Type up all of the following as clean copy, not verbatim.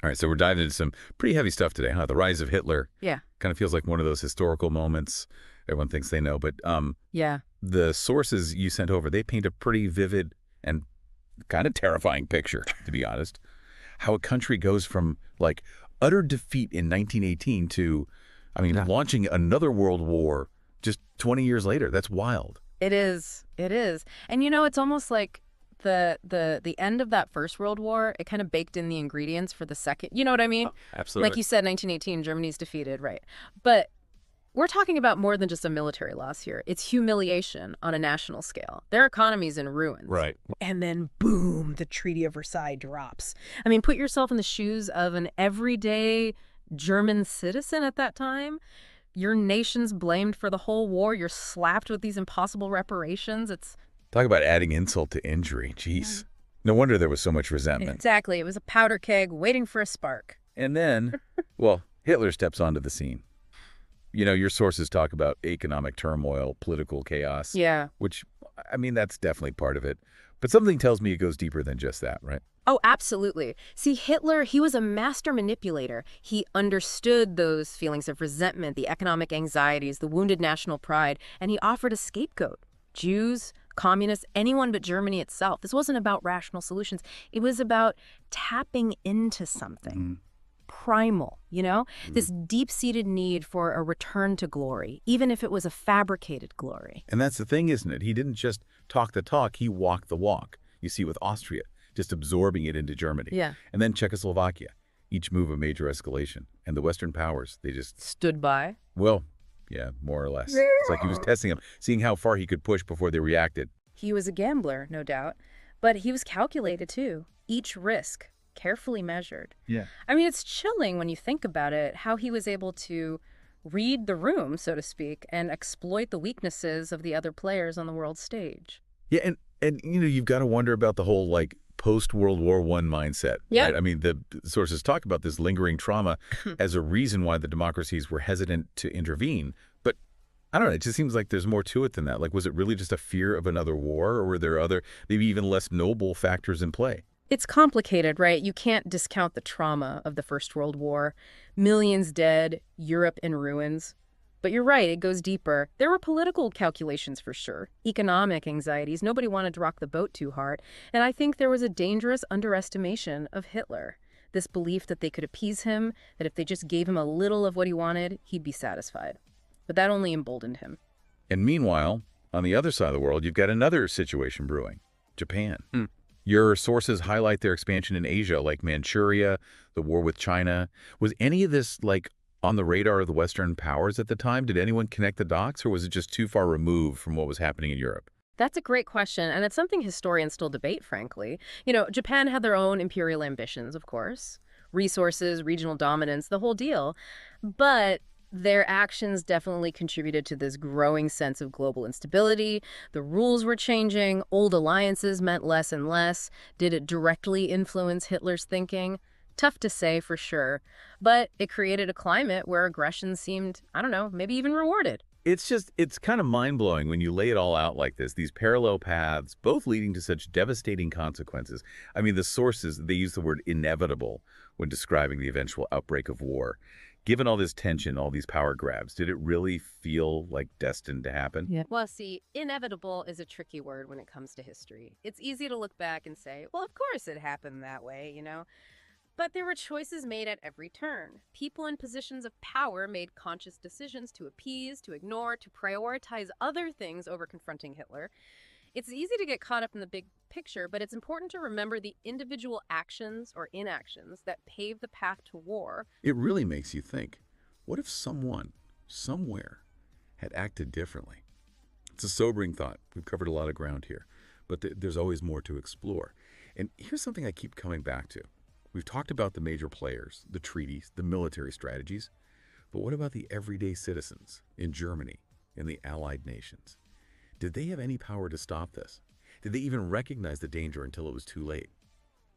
All right, so we're diving into some pretty heavy stuff today, huh? The rise of Hitler Yeah. kind of feels like one of those historical moments everyone thinks they know. But Yeah. the sources you sent over, they paint a pretty vivid and kind of terrifying picture, to be honest. How a country goes from, like, utter defeat in 1918 to, Yeah. launching another world war just 20 years later. That's wild. It is. It is. And it's almost like the end of that First World War, it kind of baked in the ingredients for the second. You know what I mean? Oh, Like absolutely. you said, 1918, Germany's defeated, right? But we're talking about more than just a military loss here. It's humiliation on a national scale. Their economy's in ruins. Right. And then, boom, the Treaty of Versailles drops. I mean, put yourself in the shoes of an everyday German citizen at that time. Your nation's blamed for the whole war. You're slapped with these impossible reparations. It's Talk about adding insult to injury. Jeez. No wonder there was so much resentment. exactly. It was a powder keg waiting for a spark. And then, well, Hitler steps onto the scene. Your sources talk about economic turmoil, political chaos, Yeah. which, that's definitely part of it. But something tells me it goes deeper than just that, right? Oh, absolutely. See, Hitler, he was a master manipulator. He understood those feelings of resentment, the economic anxieties, the wounded national pride, and he offered a scapegoat. Jews, communists, anyone but Germany itself. This wasn't about rational solutions. It was about tapping into something primal, this deep-seated need for a return to glory, even if it was a fabricated glory. And that's the thing, isn't it? He didn't just talk the talk, he walked the walk. You see with Austria, just absorbing it into Germany. Yeah. And then Czechoslovakia, each move a major escalation. And the Western powers, they just, Stood by. well, yeah, more or less. It's like he was testing them, seeing how far he could push before they reacted. He was a gambler, no doubt, but he was calculated too. Each risk carefully measured. Yeah. I mean, it's chilling when you think about it, how he was able to read the room, so to speak, and exploit the weaknesses of the other players on the world stage. Yeah, and you've got to wonder about the whole, like, post-World War I mindset. Yeah. Right? The sources talk about this lingering trauma as a reason why the democracies were hesitant to intervene. But I don't know, it just seems like there's more to it than that. Like, was it really just a fear of another war, or were there other, maybe even less noble factors in play? It's complicated, right? You can't discount the trauma of the First World War. Millions dead, Europe in ruins. But you're right, it goes deeper. There were political calculations for sure, economic anxieties. Nobody wanted to rock the boat too hard. And I think there was a dangerous underestimation of Hitler. This belief that they could appease him, that if they just gave him a little of what he wanted, he'd be satisfied. But that only emboldened him. And meanwhile, on the other side of the world, you've got another situation brewing. Japan. Your sources highlight their expansion in Asia, like Manchuria, the war with China. Was any of this, like, on the radar of the Western powers at the time? Did anyone connect the dots, or was it just too far removed from what was happening in Europe? That's a great question, and it's something historians still debate, frankly. Japan had their own imperial ambitions, of course. Resources, regional dominance, the whole deal. But their actions definitely contributed to this growing sense of global instability. The rules were changing. Old alliances meant less and less. Did it directly influence Hitler's thinking? Tough to say for sure. But it created a climate where aggression seemed, I don't know, maybe even rewarded. It's kind of mind-blowing when you lay it all out like this, these parallel paths, both leading to such devastating consequences. The sources, they use the word inevitable when describing the eventual outbreak of war. Given all this tension, all these power grabs, did it really feel like destined to happen? Yeah. Well, see, inevitable is a tricky word when it comes to history. It's easy to look back and say, well, of course it happened that way, But there were choices made at every turn. People in positions of power made conscious decisions to appease, to ignore, to prioritize other things over confronting Hitler. It's easy to get caught up in the big picture, but it's important to remember the individual actions or inactions that pave the path to war. It really makes you think, what if someone, somewhere, had acted differently? It's a sobering thought. We've covered a lot of ground here, but there's always more to explore. And here's something I keep coming back to. We've talked about the major players, the treaties, the military strategies, but what about the everyday citizens in Germany, in the Allied nations? Did they have any power to stop this? Did they even recognize the danger until it was too late?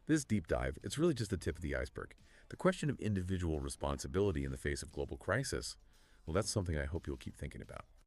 This deep dive, it's really just the tip of the iceberg. The question of individual responsibility in the face of global crisis, well, that's something I hope you'll keep thinking about.